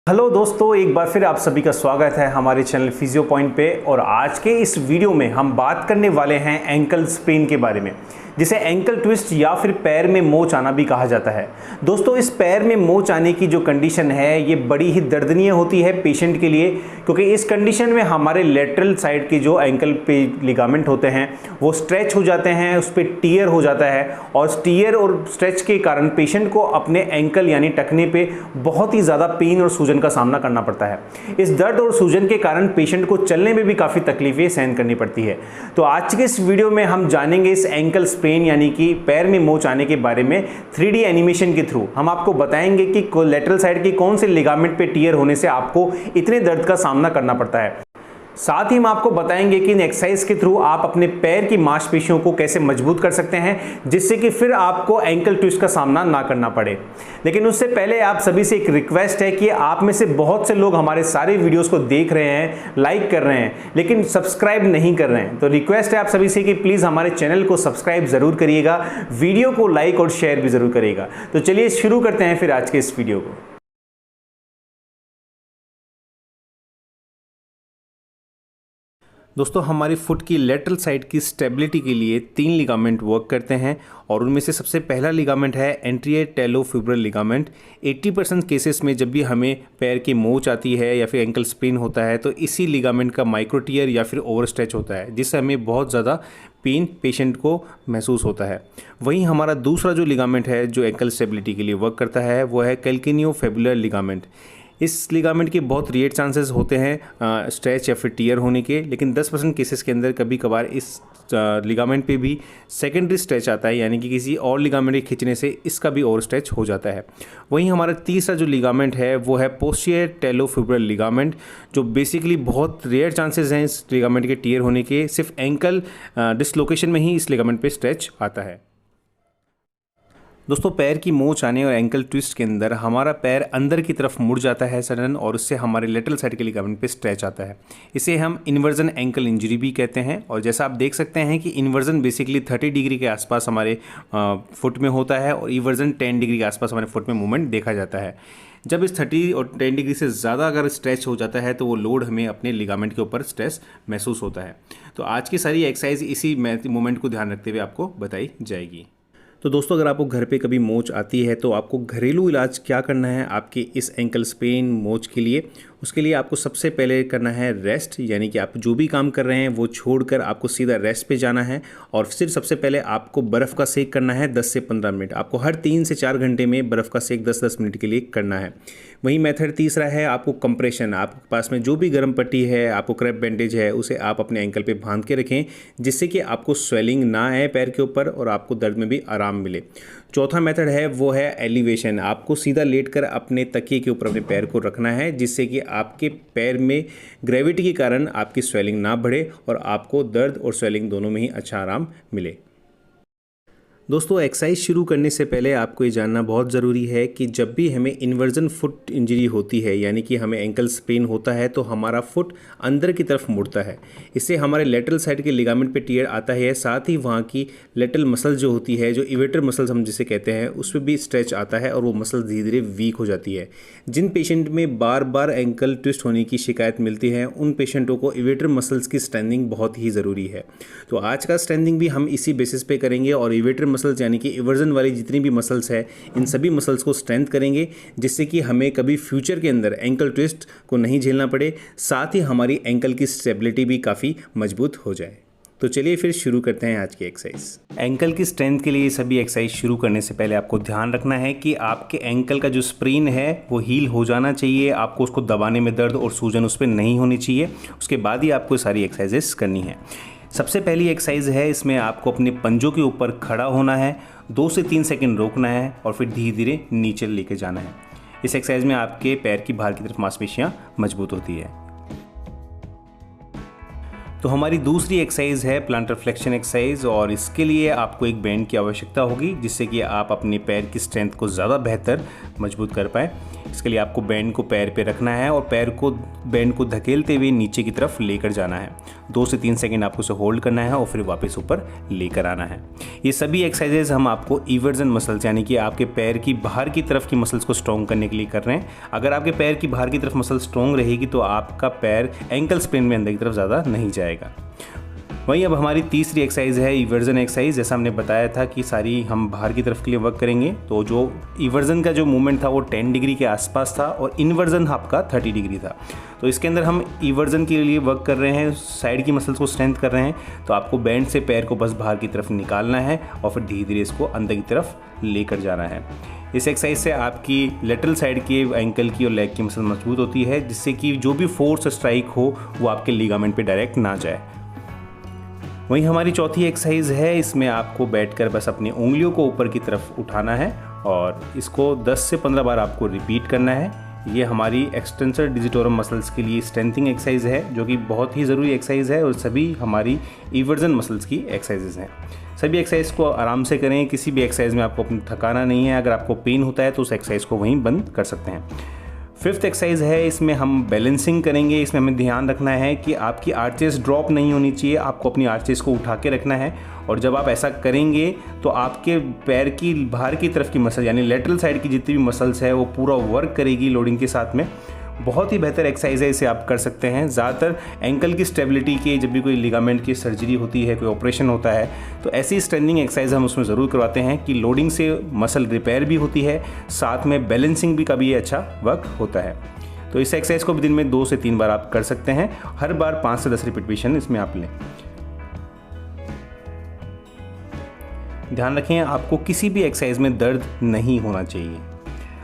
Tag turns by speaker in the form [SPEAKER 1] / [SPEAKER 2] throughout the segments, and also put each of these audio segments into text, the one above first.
[SPEAKER 1] Hello दोस्तों, एक बार फिर आप सभी का स्वागत है हमारे चैनल फिजियो पॉइंट पे। और आज के इस वीडियो में हम बात करने वाले हैं एंकल स्प्रेन के बारे में, जिसे एंकल ट्विस्ट या फिर पैर में मोच आना भी कहा जाता है। दोस्तों, इस पैर में मोच आने की जो कंडीशन है ये बड़ी ही दर्दनीय होती है पेशेंट के लिए, क्योंकि इस कंडीशन में हमारे लेटरल साइड के जो एंकल पे लिगामेंट होते हैं वो स्ट्रेच हो जाते हैं, उस पर टीयर हो जाता है और टीयर और स्ट्रेच के कारण पेशेंट को अपने एंकल यानी टखने पे बहुत ही ज़्यादा पेन और सूजन का सामना करना पड़ता है। इस दर्द और सूजन के कारण पेशेंट को चलने में भी काफ़ी तकलीफें सहन करनी पड़ती है। तो आज के इस वीडियो में हम जानेंगे इस एंकल स्प्रेन यानी कि पैर में मोच आने के बारे में 3D एनिमेशन के थ्रू। हम आपको बताएंगे कि लेटरल साइड की कौन से लिगामेंट पे टीयर होने से आपको इतने दर्द का सामना करना पड़ता है। साथ ही हम आपको बताएंगे कि इन एक्सरसाइज के थ्रू आप अपने पैर की मांसपेशियों को कैसे मजबूत कर सकते हैं, जिससे कि फिर आपको एंकल ट्विस्ट का सामना ना करना पड़े। लेकिन उससे पहले आप सभी से एक रिक्वेस्ट है कि आप में से बहुत से लोग हमारे सारे वीडियोस को देख रहे हैं, लाइक कर रहे हैं, लेकिन सब्सक्राइब नहीं कर रहे हैं। तो रिक्वेस्ट है आप सभी से कि प्लीज़ हमारे चैनल को सब्सक्राइब ज़रूर करिएगा, वीडियो को लाइक और शेयर भी ज़रूर करिएगा। तो चलिए शुरू करते हैं फिर आज के इस वीडियो को। दोस्तों, हमारी फुट की लेटरल साइड की स्टेबिलिटी के लिए 3 लिगामेंट वर्क करते हैं और उनमें से सबसे पहला लिगामेंट है एंटीरियर टेलोफिब्रल लिगामेंट। 80% केसेस में जब भी हमें पैर की मोच आती है या फिर एंकल स्प्रेन होता है तो इसी लिगामेंट का माइक्रोटियर या फिर ओवर स्ट्रेच होता है, जिससे हमें बहुत ज़्यादा पेन पेशेंट को महसूस होता है। वहीं हमारा दूसरा जो लिगामेंट है जो एंकल स्टेबिलिटी के लिए वर्क करता है वो है कैल्केनियोफिबुलर लिगामेंट। इस लिगामेंट के बहुत रेयर चांसेस होते हैं स्ट्रेच या फिर टीयर होने के, लेकिन 10% केसेस के अंदर कभी कभार इस लिगामेंट पे भी सेकेंडरी स्ट्रेच आता है, यानी कि किसी और लिगामेंट के खींचने से इसका भी ओवर स्ट्रेच हो जाता है। वहीं हमारा तीसरा जो लिगामेंट है वो है पोस्टीरियर टेलोफिब्रल लिगामेंट, जो बेसिकली बहुत रेयर चांसेस हैं इस लिगामेंट के टीयर होने के। सिर्फ एंकल डिसलोकेशन में ही इस लिगामेंट पे स्ट्रेच आता है। दोस्तों, पैर की मोच आने और एंकल ट्विस्ट के अंदर हमारा पैर अंदर की तरफ मुड़ जाता है सडन, और उससे हमारे लेटरल साइड के लिगामेंट पे स्ट्रेच आता है। इसे हम इन्वर्जन एंकल इंजरी भी कहते हैं। और जैसा आप देख सकते हैं कि इन्वर्जन बेसिकली 30 डिग्री के आसपास हमारे फुट में होता है और इवर्जन 10 डिग्री के आसपास हमारे फुट में मूवमेंट देखा जाता है। जब इस 30 और 10 डिग्री से ज़्यादा अगर स्ट्रेच हो जाता है तो वो लोड हमें अपने लिगामेंट के ऊपर स्ट्रेस महसूस होता है। तो आज की सारी एक्सरसाइज इसी मूवमेंट को ध्यान रखते हुए आपको बताई जाएगी। तो दोस्तों, अगर आपको घर पे कभी मोच आती है तो आपको घरेलू इलाज क्या करना है आपके इस एंकल स्प्रेन मोच के लिए। उसके लिए आपको सबसे पहले करना है रेस्ट, यानी कि आप जो भी काम कर रहे हैं वो छोड़कर आपको सीधा रेस्ट पे जाना है। और फिर सबसे पहले आपको बर्फ़ का सेक करना है 10 से 15 मिनट। आपको हर 3 से 4 घंटे में बर्फ़ का सेक 10-10 मिनट के लिए करना है। वही मेथड तीसरा है आपको कंप्रेशन। आपके पास में जो भी गर्म पट्टी है, आपको क्रैप बैंडेज है, उसे आप अपने एंकल पे बांध के रखें, जिससे कि आपको स्वेलिंग ना आए पैर के ऊपर और आपको दर्द में भी आराम मिले। चौथा मेथड है वो है एलिवेशन। आपको सीधा लेटकर अपने तकिए के ऊपर अपने पैर को रखना है, जिससे कि आपके पैर में ग्रेविटी के कारण आपकी स्वेलिंग ना बढ़े और आपको दर्द और स्वेलिंग दोनों में ही अच्छा आराम मिले। दोस्तों, एक्सरसाइज शुरू करने से पहले आपको ये जानना बहुत ज़रूरी है कि जब भी हमें इन्वर्जन फुट इंजरी होती है, यानी कि हमें एंकल स्प्रेन होता है, तो हमारा फुट अंदर की तरफ मुड़ता है। इससे हमारे लेटरल साइड के लिगामेंट पे टीयर आता है। साथ ही वहाँ की लेटरल मसल जो होती है, जो इवेटर मसल्स हम जिसे कहते हैं, उस पर भी स्ट्रेच आता है और वो मसल धीरे धीरे वीक हो जाती है। जिन पेशेंट में बार बार एंकल ट्विस्ट होने की शिकायत मिलती है, उन पेशेंटों को इवेटर मसल्स की स्ट्रेंथिंग बहुत ही ज़रूरी है। तो आज का स्ट्रेंथिंग भी हम इसी बेसिस पे करेंगे और इवेटर मसल्स यानी कि इवर्जन वाली जितनी भी मसल्स है, इन सभी मसल्स को स्ट्रेंथ करेंगे, जिससे कि हमें कभी फ्यूचर के अंदर एंकल ट्विस्ट को नहीं झेलना पड़े। साथ ही हमारी एंकल की स्टेबिलिटी भी काफ़ी मजबूत हो जाए। तो चलिए फिर शुरू करते हैं आज की एक्सरसाइज। एंकल की स्ट्रेंथ के लिए सभी एक्सरसाइज शुरू करने से पहले आपको ध्यान रखना है कि आपके एंकल का जो स्प्रेन है वो हील हो जाना चाहिए। आपको उसको दबाने में दर्द और सूजन उस पर नहीं होनी चाहिए। उसके बाद ही आपको सारी एक्सरसाइजेस करनी है। सबसे पहली एक्सरसाइज है, इसमें आपको अपने पंजों के ऊपर खड़ा होना है, 2 से 3 सेकंड रोकना है और फिर धीरे धीरे नीचे लेके जाना है। इस एक्सरसाइज में आपके पैर की बाहर की तरफ मांसपेशियां मजबूत होती है। तो हमारी दूसरी एक्सरसाइज है प्लांटर फ्लेक्शन एक्सरसाइज, और इसके लिए आपको एक बैंड की आवश्यकता होगी, जिससे कि आप अपने पैर की स्ट्रेंथ को ज़्यादा बेहतर मजबूत कर पाएँ। इसके लिए आपको बैंड को पैर पे रखना है और बैंड को धकेलते हुए नीचे की तरफ लेकर जाना है। 2 से 3 सेकंड आपको उसे होल्ड करना है और फिर वापस ऊपर लेकर आना है। ये सभी एक्सरसाइजेज हम आपको इवर्जन मसल्स यानी कि आपके पैर की बाहर की तरफ की मसल्स को स्ट्रॉन्ग करने के लिए कर रहे हैं। अगर आपके पैर की बाहर की तरफ मसल स्ट्रॉन्ग रहेगी तो आपका पैर एंकल स्प्रेन में अंदर की तरफ ज़्यादा नहीं जाएगा। वहीं अब हमारी तीसरी एक्सरसाइज है इवर्जन एक्सरसाइज। जैसा हमने बताया था कि सारी हम बाहर की तरफ के लिए वर्क करेंगे, तो जो इवर्जन का जो मूवमेंट था वो 10 डिग्री के आसपास था और इन्वर्जन आपका 30 डिग्री था। तो इसके अंदर हम इवर्जन के लिए वर्क कर रहे हैं, साइड की मसल्स को स्ट्रेंथ कर रहे हैं। तो आपको बैंड से पैर को बस बाहर की तरफ निकालना है और फिर धीरे धीरे इसको अंदर की तरफ लेकर जाना है। इस एक्सरसाइज से आपकी लेटरल साइड के एंकल की और लेग की मसल मजबूत होती है, जिससे कि जो भी फोर्स स्ट्राइक हो वो आपके लिगामेंट पे डायरेक्ट ना जाए। वहीं हमारी चौथी एक्सरसाइज है, इसमें आपको बैठकर बस अपनी उंगलियों को ऊपर की तरफ उठाना है और इसको 10 से 15 बार आपको रिपीट करना है। ये हमारी एक्सटेंसर डिजिटोरम मसल्स के लिए स्ट्रेंथिंग एक्सरसाइज है, जो कि बहुत ही ज़रूरी एक्सरसाइज है और सभी हमारी इवर्जन मसल्स की एक्सरसाइजेज हैं। सभी एक्सरसाइज को आराम से करें, किसी भी एक्सरसाइज में आपको अपनी थकाना नहीं है। अगर आपको पेन होता है तो उस एक्सरसाइज को वहीं बंद कर सकते हैं। 5th एक्सरसाइज है, इसमें हम बैलेंसिंग करेंगे। इसमें हमें ध्यान रखना है कि आपकी आर्चेस ड्रॉप नहीं होनी चाहिए, आपको अपनी आर्चेस को उठा के रखना है। और जब आप ऐसा करेंगे तो आपके पैर की बाहर की तरफ की मसल यानी लेटरल साइड की जितनी भी मसल्स है वो पूरा वर्क करेगी लोडिंग के साथ में। बहुत ही बेहतर एक्सरसाइज है, इसे आप कर सकते हैं। ज़्यादातर एंकल की स्टेबिलिटी के जब भी कोई लिगामेंट की सर्जरी होती है, कोई ऑपरेशन होता है, तो ऐसी स्ट्रेंथनिंग एक्सरसाइज हम उसमें ज़रूर करवाते हैं कि लोडिंग से मसल रिपेयर भी होती है, साथ में बैलेंसिंग भी का भी अच्छा वर्क होता है। तो इस एक्सरसाइज को भी दिन में 2 से 3 बार आप कर सकते हैं। हर बार 5 से 10 रिपीटेशन इसमें आप लें। ध्यान रखें, आपको किसी भी एक्सरसाइज में दर्द नहीं होना चाहिए।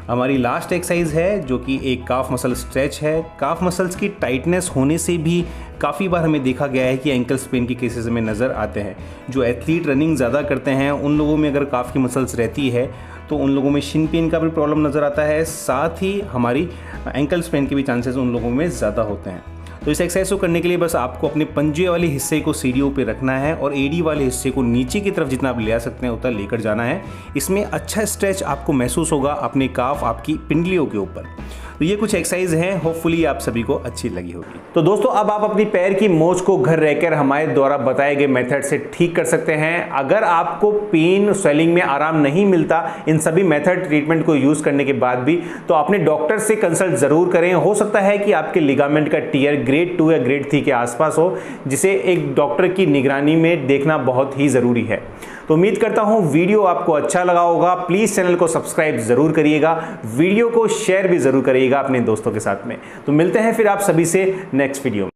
[SPEAKER 1] हमारी लास्ट एक्सरसाइज है जो कि एक काफ मसल स्ट्रेच है। काफ मसल्स की टाइटनेस होने से भी काफ़ी बार हमें देखा गया है कि एंकल स्पेन के केसेस में नज़र आते हैं। जो एथलीट रनिंग ज़्यादा करते हैं उन लोगों में अगर काफ की मसल्स रहती है तो उन लोगों में शिन पेन का भी प्रॉब्लम नज़र आता है, साथ ही हमारी एंकल स्पेन के भी चांसेस उन लोगों में ज़्यादा होते हैं। तो इस एक्सरसाइज को करने के लिए बस आपको अपने पंजे वाले हिस्से को सीढ़ियों पे रखना है और एडी वाले हिस्से को नीचे की तरफ जितना आप ले आ सकते हैं उतना लेकर जाना है। इसमें अच्छा स्ट्रेच आपको महसूस होगा अपने काफ, आपकी पिंडलियों के ऊपर। तो ये कुछ एक्सरसाइज हैं, होपफुली आप सभी को अच्छी लगी होगी। तो दोस्तों अब आप अपनी पैर की मोच को घर रहकर हमारे द्वारा बताए गए मेथड से ठीक कर सकते हैं। अगर आपको पेन स्वेलिंग में आराम नहीं मिलता इन सभी मेथड ट्रीटमेंट को यूज करने के बाद भी, तो अपने डॉक्टर से कंसल्ट जरूर करें। हो सकता है कि आपके लिगामेंट का टियर ग्रेड 2 या ग्रेड 3 के आसपास हो, जिसे एक डॉक्टर की निगरानी में देखना बहुत ही जरूरी है। तो उम्मीद करता हूं वीडियो आपको अच्छा लगा होगा। प्लीज चैनल को सब्सक्राइब जरूर करिएगा, वीडियो को शेयर भी जरूर करिएगा अपने दोस्तों के साथ में। तो मिलते हैं फिर आप सभी से नेक्स्ट वीडियो में।